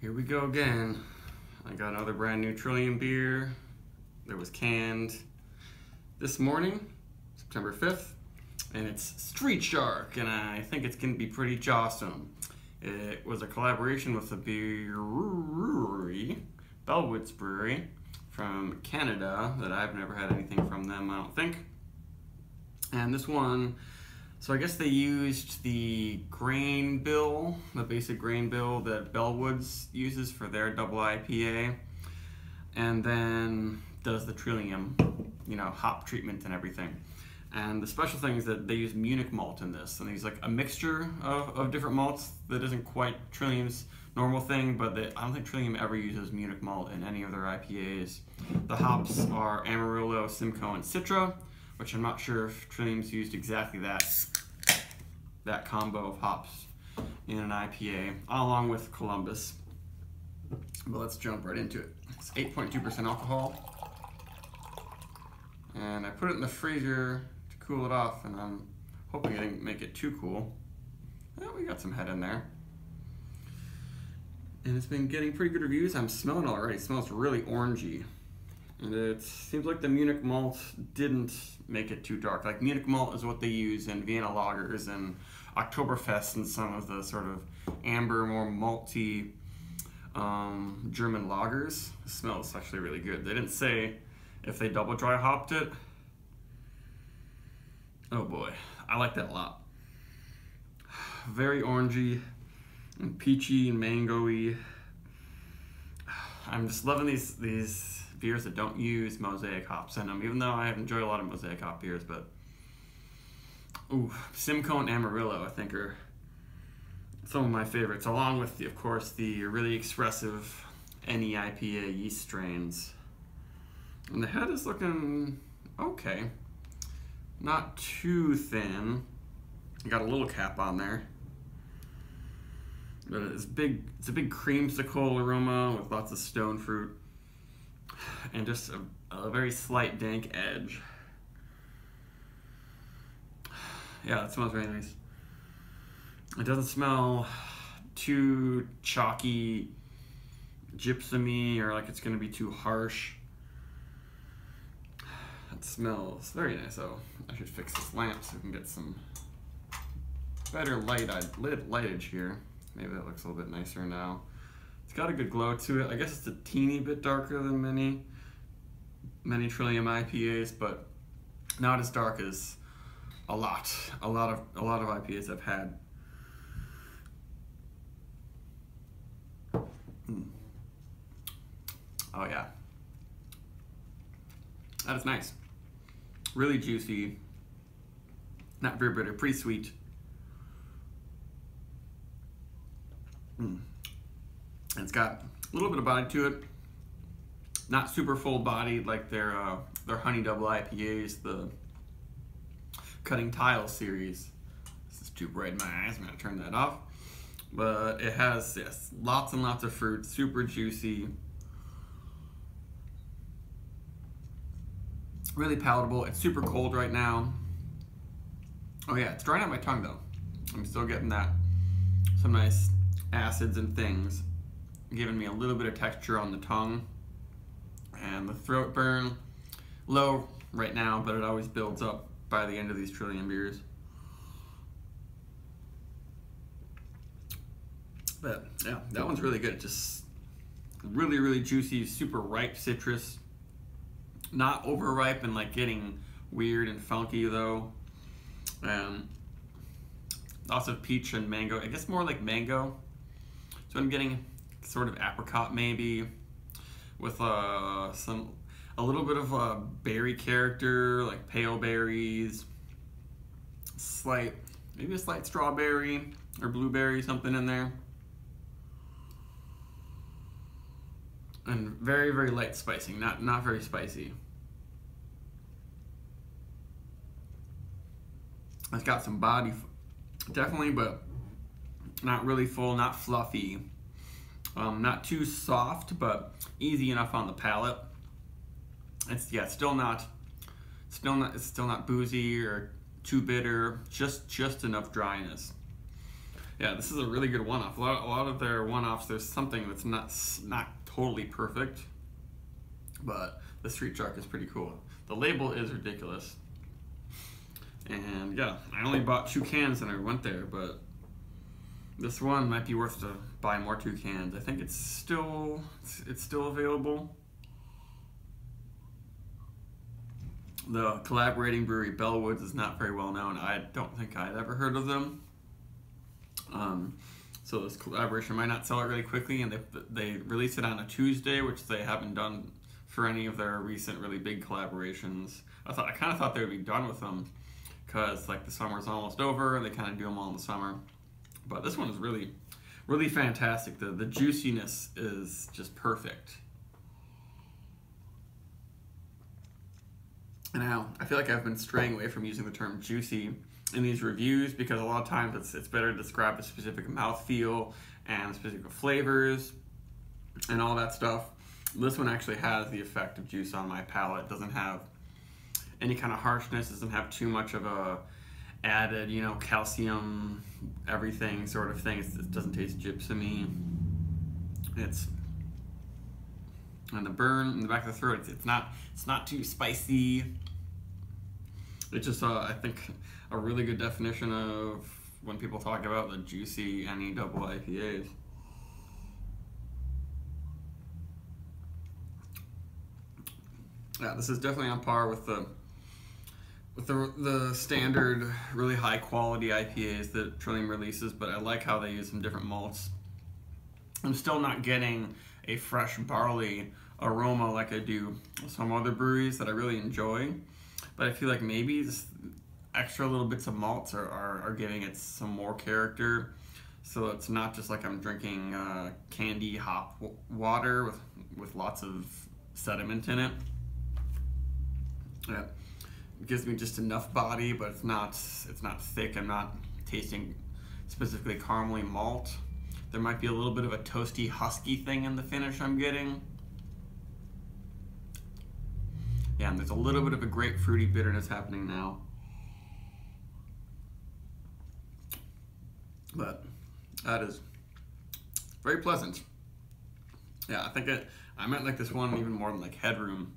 Here we go again. I got another brand new Trillium beer that was canned this morning, September 5th, and it's Street Shark, and I think it's gonna be pretty awesome. It was a collaboration with the brewery, Bellwoods Brewery from Canada, that I've never had anything from them, I don't think. And this one, so I guess they used the grain bill, the basic grain bill that Bellwoods uses for their double IPA, and then does the Trillium, hop treatment and everything. And the special thing is that they use Munich malt in this, and they use like a mixture of different malts that isn't quite Trillium's normal thing, but I don't think Trillium ever uses Munich malt in any of their IPAs. The hops are Amarillo, Simcoe, and Citra, which I'm not sure if Trillium's used exactly that combo of hops in an IPA, along with Columbus. But let's jump right into it. It's 8.2% alcohol, and I put it in the freezer to cool it off, and I'm hoping I didn't make it too cool. Well, we got some head in there. And it's been getting pretty good reviews. I'm smelling it already. It smells really orangey. And it seems like the Munich malt didn't make it too dark. Like Munich malt is what they use in Vienna lagers and Oktoberfest and some of the sort of amber, more malty German lagers. It smells actually really good. They didn't say if they double dry hopped it. Oh boy, I like that a lot. Very orangey and peachy and mango-y. I'm just loving these beers that don't use mosaic hops in them, even though I enjoy a lot of mosaic hop beers. But Simcoe and Amarillo, I think, are some of my favorites, along with, of course, the really expressive NEIPA yeast strains. And the head is looking okay, not too thin. Got a little cap on there, but it's big. It's a big creamsicle aroma with lots of stone fruit and just a very slight dank edge. Yeah, it smells very nice. It doesn't smell too chalky, gypsum-y, or like it's going to be too harsh. It smells very nice. Oh, I should fix this lamp so we can get some better lightage here. Maybe that looks a little bit nicer now. It's got a good glow to it. I guess it's a teeny bit darker than many Trillium IPAs, but not as dark as a lot of IPAs I've had. Oh yeah, that is nice. Really juicy, not very bitter, pretty sweet. And it's got a little bit of body to it. Not super full bodied like their honey double IPAs, the Cutting Tile series. This is too bright in my eyes, I'm gonna turn that off. But it has, yes, lots and lots of fruit, super juicy. Really palatable. It's super cold right now. Oh yeah, it's drying out my tongue though. I'm still getting some nice acids and things, giving me a little bit of texture on the tongue. And the throat burn, low right now, but it always builds up by the end of these Trillium beers. But yeah, that one's really good. Just really, really juicy, super ripe citrus. Not overripe and like getting weird and funky though. Lots of peach and mango. I guess more like mango. So I'm getting sort of apricot maybe, with a little bit of a berry character, like pale berries, maybe a slight strawberry or blueberry, something in there. And very, very light spicing, not very spicy. It's got some body, definitely, but not really full, not fluffy. Not too soft, but easy enough on the palate. It's still not boozy or too bitter. Just enough dryness. Yeah, this is a really good one-off. A lot of their one-offs, there's something that's not totally perfect, but the Street Shark is pretty cool. The label is ridiculous. And yeah, I only bought 2 cans and I went there, but this one might be worth to buy more 2 cans. I think it's still available. The collaborating brewery Bellwoods is not very well known. I don't think I'd ever heard of them. So this collaboration might not sell it really quickly, and they released it on a Tuesday, which they haven't done for any of their recent really big collaborations. I kind of thought they would be done with them, because like the summer's almost over and they kind of do them all in the summer. But this one is really, really fantastic. The juiciness is just perfect. Now, I feel like I've been straying away from using the term juicy in these reviews, because a lot of times it's better to describe a specific mouthfeel and specific flavors and all that stuff. This one actually has the effect of juice on my palate. It doesn't have any kind of harshness, doesn't have too much of a added, you know, calcium, everything sort of thing. It doesn't taste gypsum-y. It's, and the burn in the back of the throat, it's not too spicy. It's just, I think, a really good definition of when people talk about the juicy NE double IPAs. Yeah, this is definitely on par with the standard really high quality IPAs that Trillium releases, but I like how they use some different malts. I'm still not getting a fresh barley aroma like I do with some other breweries that I really enjoy, but I feel like maybe this extra little bits of malts are giving it some more character, so it's not just like I'm drinking candy hop water with lots of sediment in it. Yeah, it gives me just enough body, but it's not thick. I'm not tasting specifically caramely malt. There might be a little bit of a toasty, husky thing in the finish I'm getting. Yeah, and there's a little bit of a grapefruity bitterness happening now. But that is very pleasant. Yeah, I think I might like this one even more than like Headroom.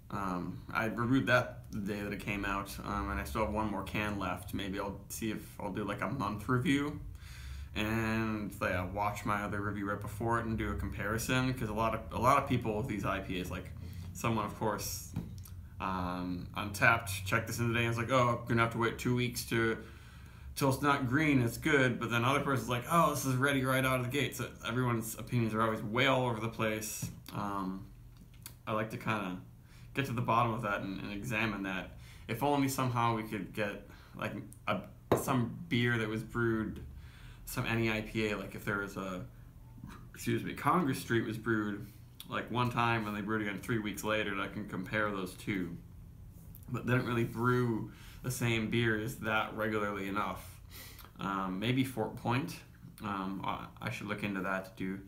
I reviewed that the day that it came out, and I still have 1 more can left. Maybe I'll see if I'll do like a month review and watch my other review right before it and do a comparison, because a lot of people with these IPAs, like someone of course on Untapped checked this in today and was like, oh, I'm gonna have to wait 2 weeks till it's not green, it's good. But then other person's like, oh, this is ready right out of the gate. So everyone's opinions are always way all over the place. I like to kind of get to the bottom of that and examine that. If only somehow we could get like some beer that was brewed, some NE IPA, like if there was Congress Street was brewed like one time and they brewed again 3 weeks later, and I can compare those two. But they don't really brew the same beers that regularly enough. Maybe Fort Point. I should look into that to do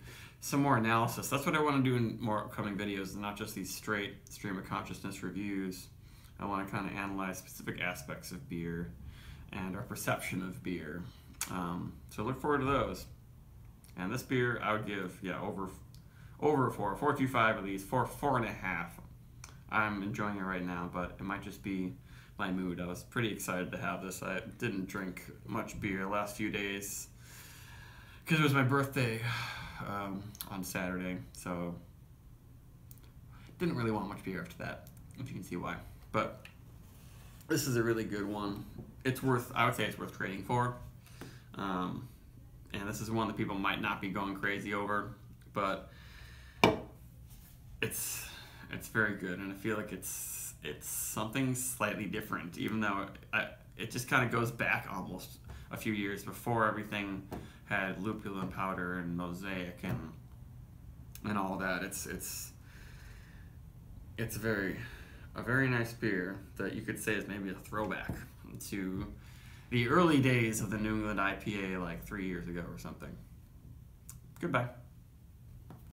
some more analysis. That's what I want to do in more upcoming videos, not just these straight stream of consciousness reviews. I want to kind of analyze specific aspects of beer and our perception of beer. So look forward to those. And this beer I would give, yeah, over a 4.25 at least, 4.5. I'm enjoying it right now, but it might just be my mood. I was pretty excited to have this. I didn't drink much beer the last few days because it was my birthday on Saturday, so didn't really want much beer after that, if you can see why. But this is a really good one. I would say it's worth trading for. And this is one that people might not be going crazy over, but it's very good, and I feel like it's something slightly different, even though it just kind of goes back almost a few years before everything had lupulin powder and mosaic and all that. It's a very nice beer that you could say is maybe a throwback to the early days of the New England IPA like 3 years ago or something. Goodbye.